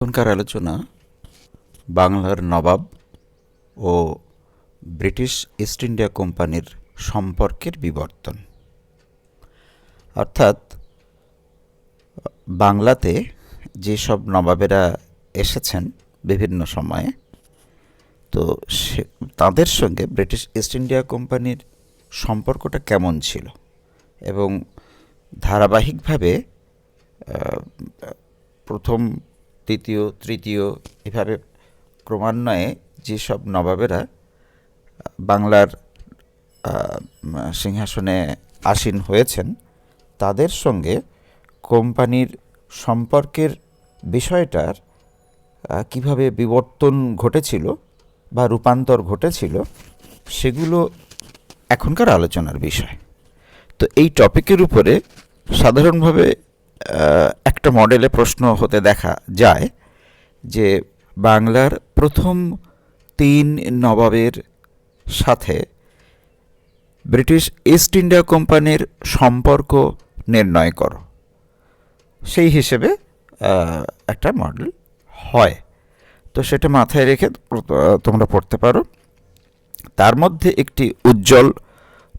এখনকার আলোচনা বাংলার নবাব ও ব্রিটিশ ইস্ট ইন্ডিয়া কোম্পানির সম্পর্কের বিবর্তন। অর্থাৎ বাংলাতে যেসব নবাবেরা এসেছেন বিভিন্ন সময়ে, তো তাদের সঙ্গে ব্রিটিশ ইস্ট ইন্ডিয়া কোম্পানির সম্পর্কটা কেমন ছিল এবং ধারাবাহিকভাবে প্রথম, দ্বিতীয়, তৃতীয় এভাবে ক্রমান্বয়ে যেসব নবাবেরা বাংলার সিংহাসনে আসীন হয়েছেন তাদের সঙ্গে কোম্পানির সম্পর্কের বিষয়টার কিভাবে বিবর্তন ঘটেছিল বা রূপান্তর ঘটেছিল সেগুলো এখনকার আলোচনার বিষয়। তো এই টপিকের উপরে সাধারণভাবে একটা মডেলে প্রশ্ন হতে দেখা যায় যে বাংলার প্রথম 3 নবাবের সাথে ব্রিটিশ ইস্ট ইন্ডিয়া কোম্পানির সম্পর্ক নির্ণয় করো, সেই হিসেবে একটা মডেল হয়। তো সেটা মাথায় রেখে তোমরা পড়তে পারো। তার মধ্যে একটি উজ্জ্বল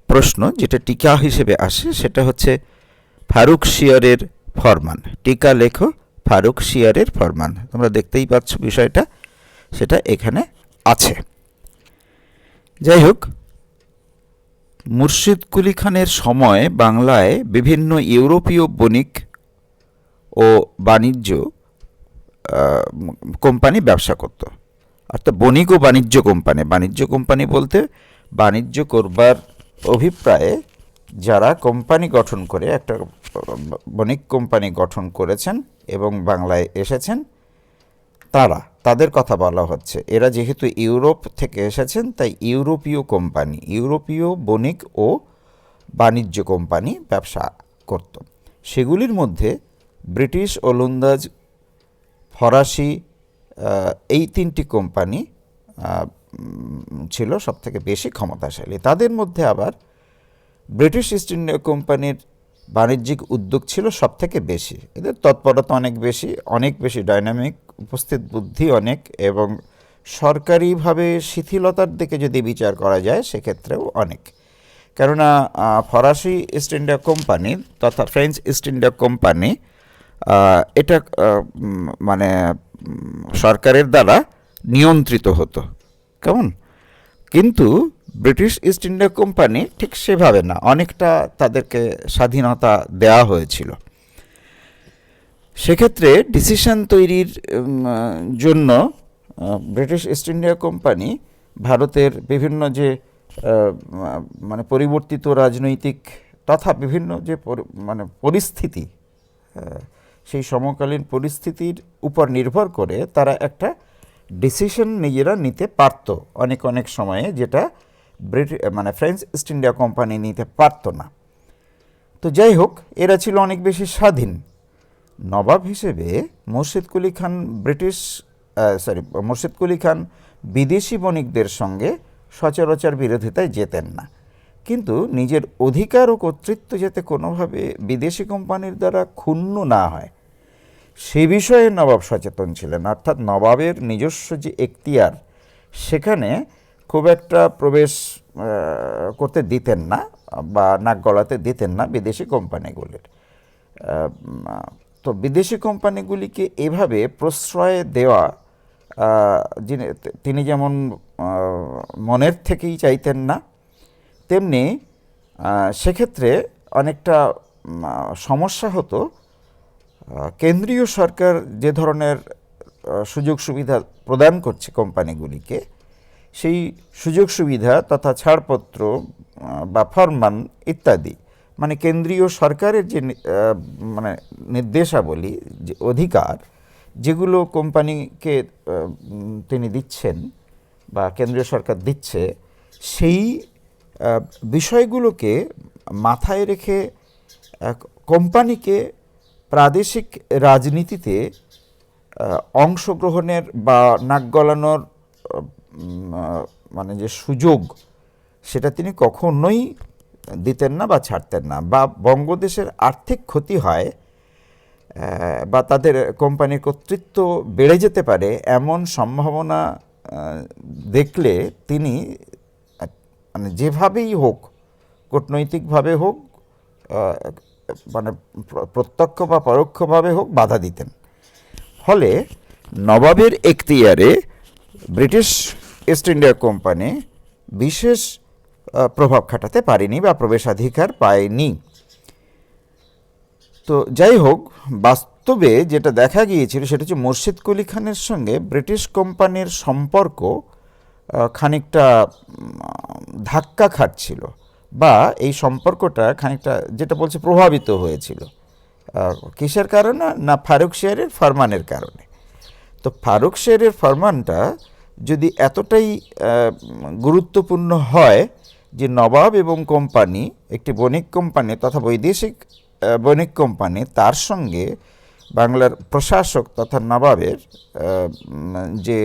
প্রশ্ন যেটা টিকা হিসেবে আসে সেটা হচ্ছে ফারুক শিয়রের ফরমান। টিকা লেখো ফারুক শিয়রের ফরমান। তোমরা দেখতেই পাচ্ছ বিষয়টা, সেটা এখানে আছে। যাই হোক, মুর্শিদ কুলি খানের সময় বাংলায় বিভিন্ন ইউরোপীয় বণিক ও বাণিজ্য কোম্পানি ব্যবসা করত। অর্থাৎ বণিক ও বাণিজ্য কোম্পানি, বাণিজ্য কোম্পানি বলতে বাণিজ্য করবার অভিপ্রায়ে যারা কোম্পানি গঠন করে একটা বণিক কোম্পানি গঠন করেছেন এবং বাংলায় এসেছেন তাদের কথা বলা হচ্ছে। এরা যেহেতু ইউরোপ থেকে এসেছেন তাই ইউরোপীয় কোম্পানি, ইউরোপীয় বণিক ও বাণিজ্য কোম্পানি ব্যবসা করত। সেগুলির মধ্যে ব্রিটিশ, ওলন্দাজ, ফরাসি এই 3টি কোম্পানি ছিল সবথেকে বেশি ক্ষমতাশালী। তাদের মধ্যে আবার ব্রিটিশ ইস্ট ইন্ডিয়া কোম্পানির বাণিজ্যিক উদ্যোগ ছিল সবথেকে বেশি। এদের তৎপরতা অনেক বেশি ডাইনামিক, উপস্থিত বুদ্ধি অনেক, এবং সরকারিভাবে শিথিলতার দিকে যদি বিচার করা যায় সেক্ষেত্রেও অনেক। কেননা ফরাসি ইস্ট ইন্ডিয়া কোম্পানি তথা ফ্রেঞ্চ ইস্ট ইন্ডিয়া কোম্পানি এটা মানে সরকারের দ্বারা নিয়ন্ত্রিত হতো, কেমন? কিন্তু ব্রিটিশ ইস্ট ইন্ডিয়া কোম্পানি ঠিক সেভাবে না, অনেকটা তাদেরকে স্বাধীনতা দেওয়া হয়েছিল। সেক্ষেত্রে ডিসিশন তৈরির জন্য ব্রিটিশ ইস্ট ইন্ডিয়া কোম্পানি ভারতের বিভিন্ন যে মানে পরিবর্তিত রাজনৈতিক তথা বিভিন্ন যে পরিস্থিতি, সেই সমকালীন পরিস্থিতির উপর নির্ভর করে তারা একটা ডিসিশন নিজেরা নিতে পারত অনেক সময়ে, যেটা ফ্রেঞ্চ ইস্ট ইন্ডিয়া কোম্পানি নিতে পারত না। তো যাই হোক, এরা ছিল অনেক বেশি স্বাধীন। নবাব হিসেবে মুর্শিদ কুলি খান বিদেশি বণিকদের সঙ্গে সচরাচর বিরোধিতায় যেতেন না, কিন্তু নিজের অধিকার ও কর্তৃত্ব যাতে কোনোভাবে বিদেশি কোম্পানির দ্বারা ক্ষুণ্ণ না হয় সে বিষয়ে নবাব সচেতন ছিলেন। অর্থাৎ নবাবের নিজস্ব যে এখতিয়ার সেখানে খুব একটা প্রবেশ করতে দিতেন না বা নাক গলাতে দিতেন না বিদেশি কোম্পানিগুলির। তো বিদেশি কোম্পানিগুলিকে এভাবে প্রশ্রয় দেওয়া তিনি যেমন মনের থেকেই চাইতেন না, তেমনি সেক্ষেত্রে অনেকটা সমস্যা হতো। কেন্দ্রীয় সরকার যে ধরনের সুযোগ সুবিধা প্রদান করছে কোম্পানিগুলিকে, সেই সুযোগ সুবিধা তথা ছাড়পত্র বা ফরমান ইত্যাদি, মানে কেন্দ্রীয় সরকারের যে নির্দেশাবলী, যে অধিকার যেগুলো কোম্পানিকে তিনি দিচ্ছেন বা কেন্দ্রীয় সরকার দিচ্ছে, সেই বিষয়গুলোকে মাথায় রেখে কোম্পানিকে প্রাদেশিক রাজনীতিতে অংশগ্রহণের বা নাক গলানোর যে সুযোগ, সেটা তিনি কখনোই দিতেন না বা ছাড়তেন না। বা বঙ্গদেশের আর্থিক ক্ষতি হয় বা তাদের কোম্পানির কর্তৃত্ব বেড়ে যেতে পারে এমন সম্ভাবনা দেখলে তিনি মানে যেভাবেই হোক, কূটনৈতিকভাবে হোক, মানে প্রত্যক্ষ বা পরোক্ষভাবে হোক বাধা দিতেন। ফলে নবাবের এখতিয়ারে ব্রিটিশ ইস্ট ইন্ডিয়া কোম্পানি বিশেষ প্রভাব খাটাতে পারেনি বা প্রবেশাধিকার পায়নি। তো যাই হোক, বাস্তবে যেটা দেখা গিয়েছিল সেটা হচ্ছে মুর্শিদ কুলি খানের সঙ্গে ব্রিটিশ কোম্পানির সম্পর্ক খানিকটা ধাক্কা খাচ্ছিল, বা এই সম্পর্কটা খানিকটা যেটা বলছে প্রভাবিত হয়েছিল। কিসের কারণে? না ফারুক শেয়ারের ফরমানের কারণে। তো ফারুক শেয়ারের ফরমানটা যদি এতটাই গুরুত্বপূর্ণ হয় যে নবাব এবং কোম্পানি, একটি বণিক কোম্পানি তথা বৈদেশিক বণিক কোম্পানি, তার সঙ্গে বাংলার প্রশাসক তথা নবাবের যে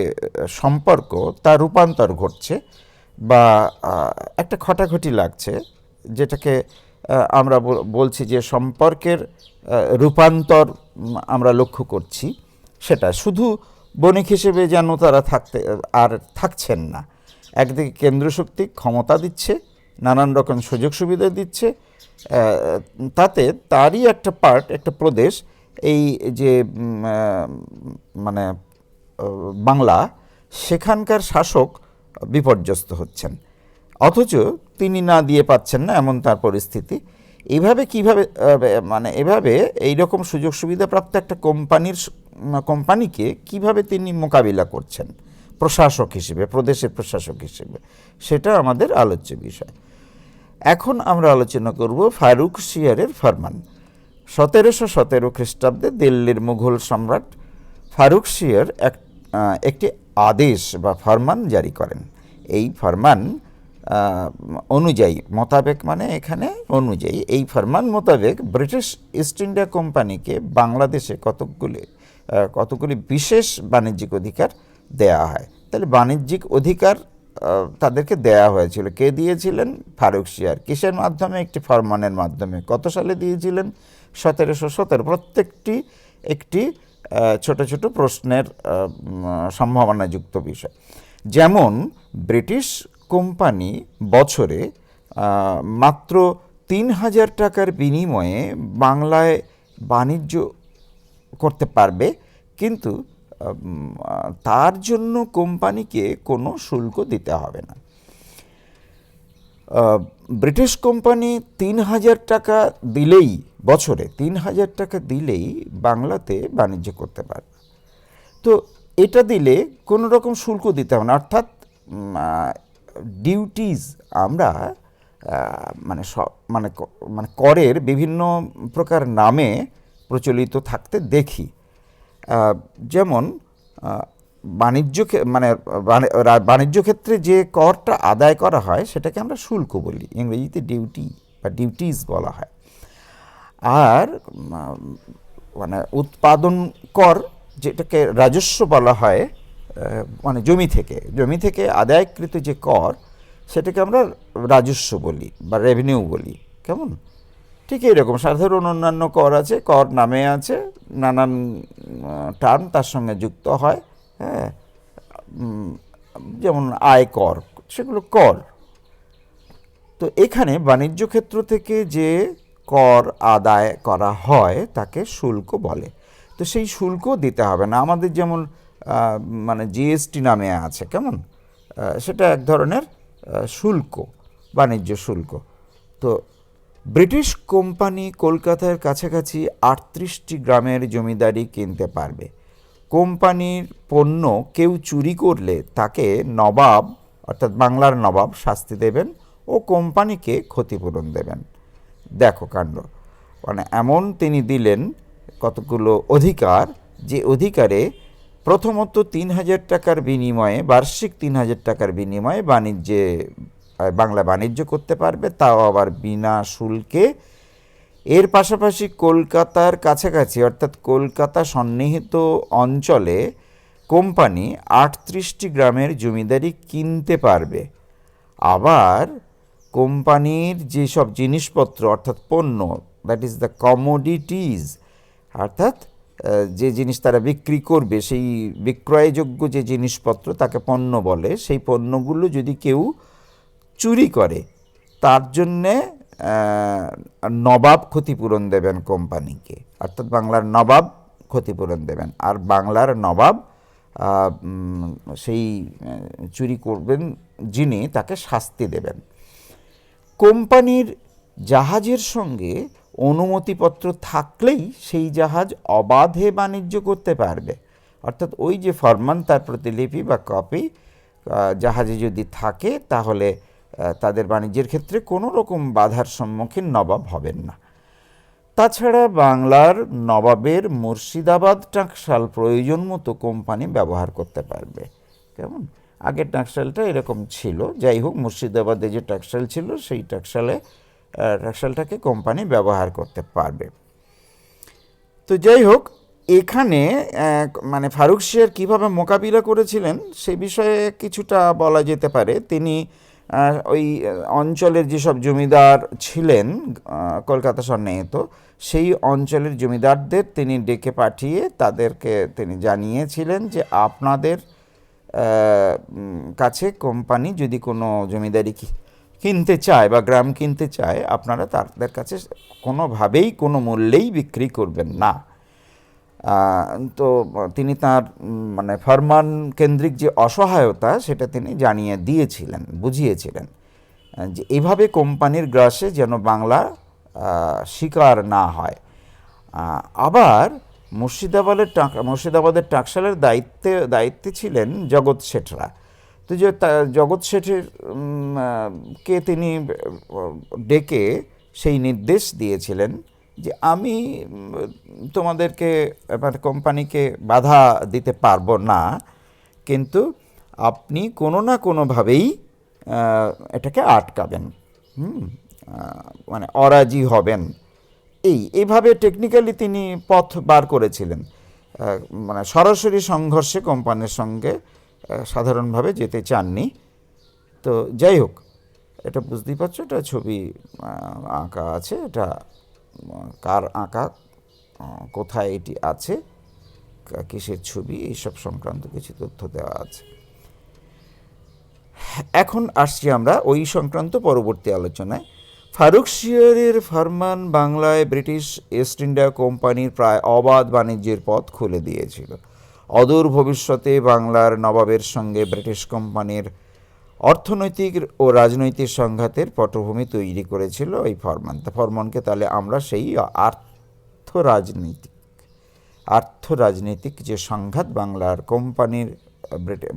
সম্পর্ক তার রূপান্তর ঘটছে বা একটা খটাখটি লাগছে, যেটাকে আমরা বলছি যে সম্পর্কের রূপান্তর আমরা লক্ষ্য করছি, সেটা শুধু বণিক হিসেবে যেন তারা আর থাকছেন না। একদিকে কেন্দ্র শক্তি ক্ষমতা দিচ্ছে, নানান রকম সুযোগ সুবিধা দিচ্ছে, তাতে তারই একটা পার্ট, একটা প্রদেশ, এই যে মানে বাংলা, সেখানকার শাসক বিপর্যস্ত হচ্ছেন, অথচ তিনি না দিয়ে পাচ্ছেন না, এমন তার পরিস্থিতি। এইভাবে কিভাবে মানে এভাবে এইরকম সুযোগ সুবিধাপ্রাপ্ত একটা কোম্পানিকে কিভাবে তিনি মোকাবিলা করছেন প্রশাসক হিসেবে, প্রদেশের প্রশাসক হিসেবে, সেটা আমাদের আলোচ্য বিষয়। এখন আমরা আলোচনা করব ফারুক শিয়ারের ফরমান। 1717 খ্রিস্টাব্দে দিল্লির মুঘল সম্রাট ফারুক শিয়ার একটি আদেশ বা ফরমান জারি করেন। এই ফরমান অনুযায়ী, মোতাবেক মানে এখানে অনুযায়ী, এই ফরমান মোতাবেক ব্রিটিশ ইস্ট ইন্ডিয়া কোম্পানিকে বাংলাদেশে কতগুলি বিশেষ বাণিজ্যিক অধিকার দেয়া হয়। তাহলে বাণিজ্যিক অধিকার তাদেরকে দেয়া হয়েছিল। কে দিয়েছিলেন? ফারুক শিয়ার। কিসের মাধ্যমে? একটি ফরমানের মাধ্যমে। কত সালে দিয়েছিলেন? 1717। প্রত্যেকটি একটি ছোট ছোট প্রশ্নের সম্ভাবনাযুক্ত বিষয়। যেমন ব্রিটিশ কোম্পানি বছরে মাত্র 3000 টাকার বিনিময়ে বাংলায় বাণিজ্য করতে পারবে, কিন্তু তার জন্য কোম্পানিকে কোনো শুল্ক দিতে হবে না। ব্রিটিশ কোম্পানি 3000 টাকা দিলেই, বছরে 3000 টাকা দিলেই বাংলাতে বাণিজ্য করতে পারবে। তো এটা দিলে কোনো রকম শুল্ক দিতে হবে না, অর্থাৎ ডিউটিজ আমরা মানে মানে করের বিভিন্ন প্রকার নামে প্রচলিত থাকতে দেখি। যেমন বাণিজ্য ক্ষেত্রে যে করটা আদায় করা হয় সেটাকে আমরা শুল্ক বলি, ইংরেজিতে ডিউটি বা ডিউটিজ বলা হয়। আর মানে উৎপাদন কর, যেটাকে রাজস্ব বলা হয়, মানে জমি থেকে আদায়কৃত যে কর, সেটাকে আমরা রাজস্ব বলি বা রেভিনিউ বলি। কেমন? ঠিক এইরকম সাধারণ অন্যান্য কর আছে, কর নামে আছে, নানান টার্ম তার সঙ্গে যুক্ত হয়। হ্যাঁ, যেমন আয় কর, সেগুলো কর। তো এখানে বাণিজ্য ক্ষেত্র থেকে যে কর আদায় করা হয় তাকে শুল্ক বলে। তো সেই শুল্ক দিতে হবে না। আমাদের যেমন মানে জিএসটি নামে আছে, কেমন? সেটা এক ধরনের শুল্ক, বাণিজ্য শুল্ক। তো ব্রিটিশ কোম্পানি কলকাতার কাছাকাছি 38টি গ্রামের জমিদারি কিনতে পারবে। কোম্পানির পণ্য কেউ চুরি করলে তাকে নবাব, অর্থাৎ বাংলার নবাব, শাস্তি দেবেন ও কোম্পানিকে ক্ষতিপূরণ দেবেন। দেখো কাণ্ড, মানে এমন তিনি দিলেন কতগুলো অধিকার, যে অধিকারে প্রথমত 3000 টাকার বিনিময়ে, বার্ষিক 3000 টাকার বিনিময়ে বাংলা বাণিজ্য করতে পারবে, তাও আবার বিনা শুল্কে। এর পাশাপাশি কলকাতার কাছাকাছি, অর্থাৎ কলকাতা সন্নিহিত অঞ্চলে কোম্পানি 38টি গ্রামের জমিদারি কিনতে পারবে। আবার কোম্পানির যেসব জিনিসপত্র, অর্থাৎ পণ্য, দ্যাট ইজ দ্য কমোডিটিজ, অর্থাৎ যে জিনিস তারা বিক্রি করবে, সেই বিক্রয়যোগ্য যে জিনিসপত্র তাকে পণ্য বলে, সেই পণ্যগুলো যদি কেউ চুরি করে তার জন্যে নবাব ক্ষতিপূরণ দেবেন কোম্পানিকে, অর্থাৎ বাংলার নবাব ক্ষতিপূরণ দেবেন। আর বাংলার নবাব সেই চুরি করবেন যিনি, তাকে শাস্তি দেবেন। কোম্পানির জাহাজের সঙ্গে অনুমতিপত্র থাকলেই সেই জাহাজ অবাধে বাণিজ্য করতে পারবে। অর্থাৎ ওই যে ফরমান, তার প্রতিলিপি বা কপি জাহাজে যদি থাকে, তাহলে তাদের বাণিজ্যের ক্ষেত্রে কোনো রকম বাধার সম্মুখীন নবাব হবেন না। তাছাড়া বাংলার নবাবের মুর্শিদাবাদ টাকশাল প্রয়োজন মতো কোম্পানি ব্যবহার করতে পারবে। কেমন, আগের টাকশালটা এরকম ছিল। যাই হোক, মুর্শিদাবাদে যে টাকশাল ছিল সেই টাকশালটাকে কোম্পানি ব্যবহার করতে পারবে। তো যাই হোক, এখানে মানে ফারুকশিয়ার কীভাবে মোকাবিলা করেছিলেন সে বিষয়ে কিছুটা বলা যেতে পারে। তিনি ওই অঞ্চলের যেসব জমিদার ছিলেন কলকাতা সন্নিহিত, সেই অঞ্চলের জমিদারদের তিনি ডেকে পাঠিয়ে তাদেরকে তিনি জানিয়েছিলেন যে আপনাদের কাছে কোম্পানি যদি কোনো জমিদারি কিনতে চায় বা গ্রাম কিনতে চায়, আপনারা তাদের কাছে কোনোভাবেই কোনো মূল্যেই বিক্রি করবেন না। তো তিনি তার মানে ফরমান কেন্দ্রিক যে অসহায়তা সেটা তিনি জানিয়ে দিয়েছিলেন, বুঝিয়েছিলেন যে এভাবে কোম্পানির গ্রাসে যেন বাংলা শিকার না হয়। আবার মুর্শিদাবাদের টাকশালের দায়িত্বে ছিলেন জগৎ শেঠরা। তো যে জগৎ শেঠের কে তিনি ডেকে সেই নির্দেশ দিয়েছিলেন যে আমি তোমাদেরকে মানে কোম্পানিকে বাধা দিতে পারবো না, কিন্তু আপনি কোনো না কোনোভাবেই এটাকে আটকাবেন, মানে অরাজি হবেন। এইভাবে টেকনিক্যালি তিনি পথ বার করেছিলেন। মানে সরাসরি সংঘর্ষে কোম্পানির সঙ্গে সাধারণভাবে যেতে চাননি। তো যাই হোক, এটা বুঝতেই পারছো, এটা ছবি আঁকা আছে। এটা কার আঁকা, কোথায় এটি আছে, কিসের ছবি, এইসব সংক্রান্ত কিছু তথ্য দেওয়া আছে। এখন আসছি আমরা ওই সংক্রান্ত পরবর্তী আলোচনায়। ফারুকশিয়ারের ফরমান বাংলায় ব্রিটিশ ইস্ট ইন্ডিয়া কোম্পানির প্রায় অবাধ বাণিজ্যের পথ খুলে দিয়েছিল। অদূর ভবিষ্যতে বাংলার নবাবের সঙ্গে ব্রিটিশ কোম্পানির অর্থনৈতিক ও রাজনৈতিক সংঘাতের পটভূমি তৈরি করেছিল এই ফরমান। ফরমানকে তাহলে আমরা সেই আর্থরাজনৈতিক যে সংঘাত বাংলার কোম্পানির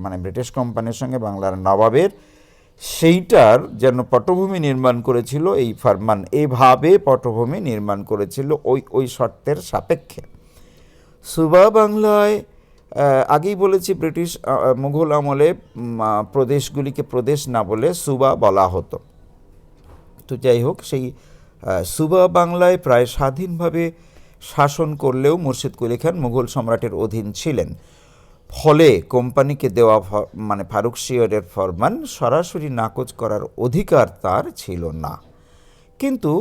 মানে ব্রিটিশ কোম্পানির সঙ্গে বাংলার নবাবের, সেইটার যেন পটভূমি নির্মাণ করেছিল এই ফরমান। এইভাবে পটভূমি নির্মাণ করেছিল ওই শর্তের সাপেক্ষে। সুবা বাংলায় আগেই বলেছি, ব্রিটিশ মুঘল আমলে প্রদেশগুলিকে প্রদেশ না বলে সুবা বলা হতো। তো যাই হোক, সেই সুবা বাংলায় প্রায় স্বাধীনভাবে শাসন করলেও মুর্শিদ কুলি খান মুঘল সম্রাটের অধীন ছিলেন। ফলে কোম্পানিকে দেওয়া মানে ফারুকশিয়ারের ফরমান সরাসরি নাকচ করার অধিকার তার ছিল না। কিন্তু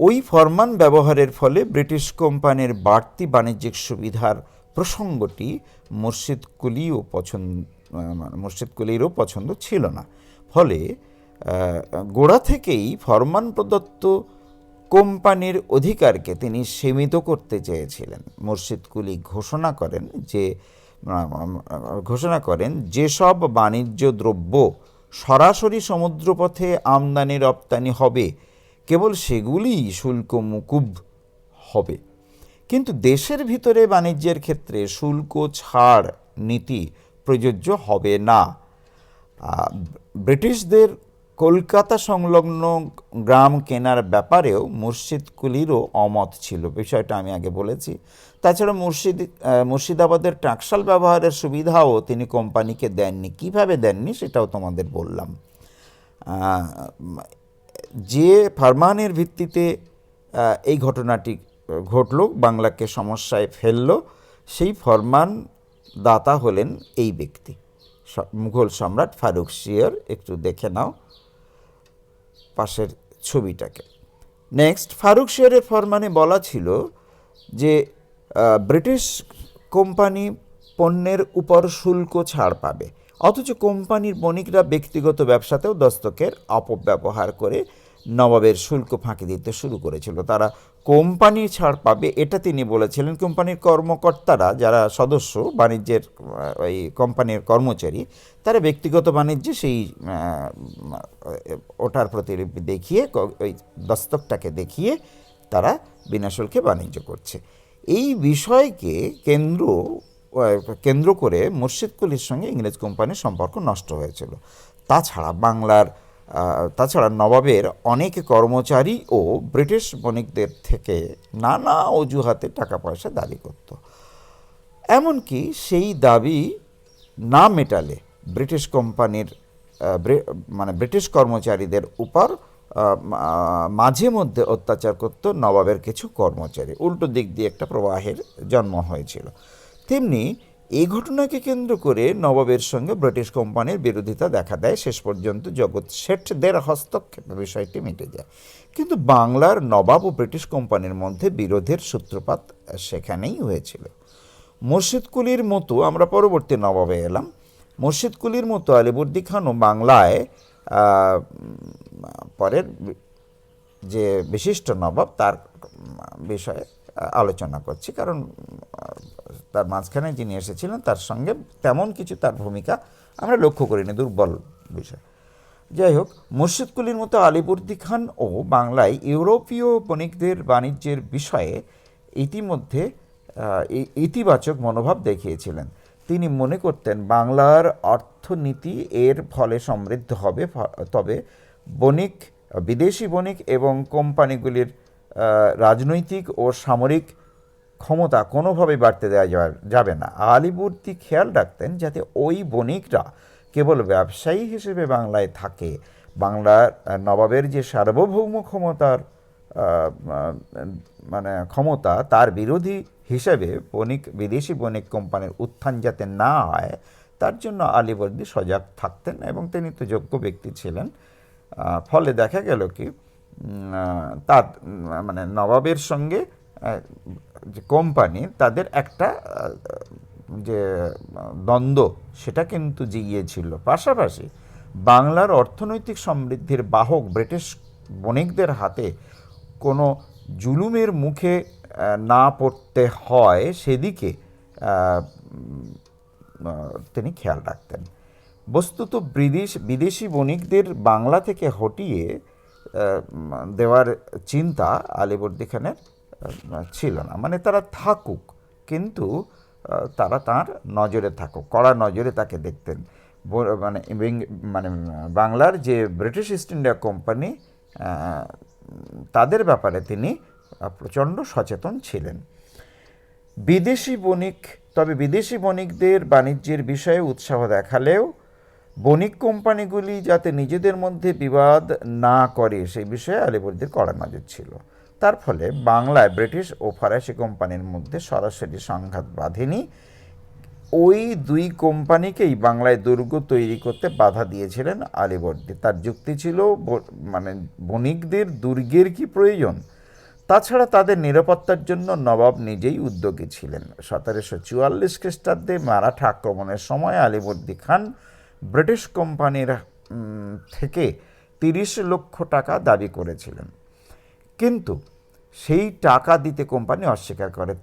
ওই ফরমান ব্যবহারের ফলে ব্রিটিশ কোম্পানির বাড়তি বাণিজ্যিক সুবিধার প্রসঙ্গটি মুর্শিদ কুলিরও পছন্দ ছিল না। ফলে গোড়া থেকেই ফরমান প্রদত্ত কোম্পানির অধিকারকে তিনি সীমিত করতে চেয়েছিলেন। মুর্শিদ কুলি ঘোষণা করেন যেসব বাণিজ্য দ্রব্য সরাসরি সমুদ্রপথে আমদানি রপ্তানি হবে কেবল সেগুলিই শুল্ক মুকুব হবে, কিন্তু দেশের ভিতরে বাণিজ্যের ক্ষেত্রে শুল্ক ছাড় নীতি প্রযোজ্য হবে না। ব্রিটিশদের কলকাতা সংলগ্ন গ্রাম কেনার ব্যাপারেও মুর্শিদ কুলিরও অমত ছিল, বিষয়টা আমি আগে বলেছি। তাছাড়া মুর্শিদাবাদের টাকশাল ব্যবহারের সুবিধাও তিনি কোম্পানিকে দেননি। কিভাবে দেননি সেটাও তোমাদের বললাম। যে ফরমানের ভিত্তিতে এই ঘটনাটি ঘটল, বাংলাকে সমস্যায় ফেলল, সেই ফরমান দাতা হলেন এই ব্যক্তি, মুঘল সম্রাট ফারুকশিয়ার। একটু দেখে নাও পাশের ছবিটাকে। নেক্সট, ফারুকশিয়ারের ফরমানে বলা ছিল যে ব্রিটিশ কোম্পানি পণ্যের উপর শুল্ক ছাড় পাবে, অথচ কোম্পানির বণিকরা ব্যক্তিগত ব্যবসাতেও দস্তকের অপব্যবহার করে নবাবের শুল্ক ফাঁকি দিতে শুরু করেছিল। তারা কোম্পানি ছাড় পাবে এটা তিনি বলেছিলেন। কোম্পানির কর্মকর্তারা যারা সদস্য বাণিজ্যের ওই কোম্পানির কর্মচারী, তারা ব্যক্তিগত বাণিজ্যে সেই ওটার প্রতিলিপি দেখিয়ে ওই দস্তকটাকে দেখিয়ে তারা বিনা শুল্কে বাণিজ্য করছে। এই বিষয়কে কেন্দ্র করে মুর্শিদ কুলির সঙ্গে ইংরেজ কোম্পানির সম্পর্ক নষ্ট হয়েছিল। তাছাড়া নবাবের অনেক কর্মচারী ও ব্রিটিশ বণিকদের থেকে নানা অজুহাতে টাকা পয়সা দাবি করত। এমনকি সেই দাবি না মেটালে ব্রিটিশ কোম্পানির ব্রিটিশ কর্মচারীদের উপর মাঝে মধ্যে অত্যাচার করত নবাবের কিছু কর্মচারী। উল্টো দিক দিয়ে একটা প্রবাহের জন্ম হয়েছিল। তেমনি এই ঘটনাকে কেন্দ্র করে নবাবের সঙ্গে ব্রিটিশ কোম্পানির বিরোধিতা দেখা দেয়। শেষ পর্যন্ত জগৎ শেঠদের হস্তক্ষেপে বিষয়টি মিটে যায়। কিন্তু বাংলার নবাব ও ব্রিটিশ কোম্পানির মধ্যে বিরোধের সূত্রপাত সেখানেই হয়েছিল। মুর্শিদ কুলির মতো, আমরা পরবর্তী নবাবে এলাম, মুর্শিদ কুলির মতো আলিবর্দী খানও বাংলায় পরের যে বিশিষ্ট নবাব তার বিষয়ে আলোচনা করছি, কারণ তার মাঝখানে যিনি এসেছিলেন তার সঙ্গে তেমন কিছু তার ভূমিকা আমরা লক্ষ্য করিনি, দুর্বল বিষয়। যাই হোক, মুর্শিদ কুলির মতো আলিবর্দী খান ও বাংলায় ইউরোপীয় বণিকদের বাণিজ্যের বিষয়ে ইতিমধ্যে ইতিবাচক মনোভাব দেখিয়েছিলেন। তিনি মনে করতেন বাংলার অর্থনীতি এর ফলে সমৃদ্ধ হবে, তবে বিদেশি বণিক এবং কোম্পানিগুলির রাজনৈতিক ও সামরিক ক্ষমতা কোনোভাবে বাড়তে দেওয়া যাবে না। আলিবর্দী খেয়াল রাখতেন যাতে ওই বণিকরা কেবল ব্যবসায়ী হিসেবে বাংলায় থাকে। বাংলার নবাবের যে সার্বভৌম ক্ষমতা তার বিরোধী হিসেবে বিদেশি বণিক কোম্পানির উত্থান যাতে না হয়, তার জন্য আলিবর্দী সজাগ থাকতেন এবং তিনি তো যোগ্য ব্যক্তি ছিলেন। ফলে দেখা গেল কি, তার নবাবের সঙ্গে যে কোম্পানি তাদের একটা যে দ্বন্দ্ব সেটা কিন্তু জিগিয়েছিল। পাশাপাশি বাংলার অর্থনৈতিক সমৃদ্ধির বাহক ব্রিটিশ বণিকদের হাতে কোনো জুলুমের মুখে না পড়তে হয় সেদিকে তিনি খেয়াল রাখতেন। বস্তুত বিদেশি বণিকদের বাংলা থেকে হটিয়ে দেওয়ার চিন্তা আলিবর্দী খানের ছিল না। তারা থাকুক, কিন্তু তারা তার নজরে থাকুক, কড়া নজরে তাকে দেখতেন। বাংলার যে ব্রিটিশ ইস্ট ইন্ডিয়া কোম্পানি তাদের ব্যাপারে তিনি প্রচণ্ড সচেতন ছিলেন। বিদেশি বণিকদের বাণিজ্যের বিষয়ে উৎসাহ দেখালেও বণিক কোম্পানিগুলি যাতে নিজেদের মধ্যে বিবাদ না করে সেই বিষয়ে আলিবর্দীর কড়া নজর ছিল। তার ফলে বাংলায় ব্রিটিশ ও ফরাসি কোম্পানির মধ্যে সরাসরি সংঘাত বাধেনি। ওই দুই কোম্পানিকেই বাংলায় দুর্গ তৈরি করতে বাধা দিয়েছিলেন আলিবর্দী। তার যুক্তি ছিল বণিকদের দুর্গের কি প্রয়োজন, তাছাড়া তাদের নিরাপত্তার জন্য নবাব নিজেই উদ্যোগী ছিলেন। 1744 খ্রিস্টাব্দে মারাঠা আক্রমণের সময় আলিবর্দী খান ব্রিটিশ কোম্পানির থেকে 30 লক্ষ টাকা দাবি করেছিলেন, কিন্তু সেই টাকা দিতে কোম্পানি অস্বীকার করে।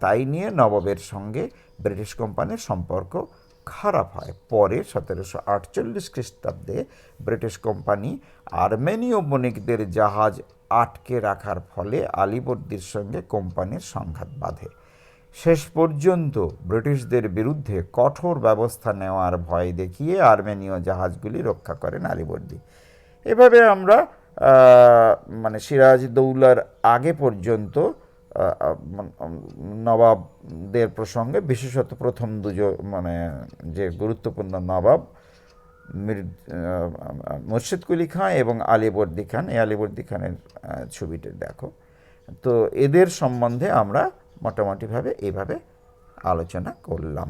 তাই নিয়ে নবাবের সঙ্গে ব্রিটিশ কোম্পানির সম্পর্ক খারাপ হয়। পরে 1748 খ্রিস্টাব্দে ব্রিটিশ কোম্পানি আর্মেনীয় বণিকদের জাহাজ আটকে রাখার ফলে আলিবর্দীর সঙ্গে কোম্পানির সংঘাত বাধে। শেষ পর্যন্ত ব্রিটিশদের বিরুদ্ধে কঠোর ব্যবস্থা নেওয়ার ভয় দেখিয়ে আর্মেনীয় জাহাজগুলি রক্ষা করেন আলিবর্দী। এভাবে আমরা সিরাজদৌলার আগে পর্যন্ত নবাবদের প্রসঙ্গে, বিশেষত প্রথম যে গুরুত্বপূর্ণ নবাব মুর্শিদ কুলি খাঁ এবং আলিবর্দী খান, এই আলিবর্দী খানের ছবিটা দেখো, তো এদের সম্বন্ধে আমরা মোটামুটিভাবে এইভাবে আলোচনা করলাম।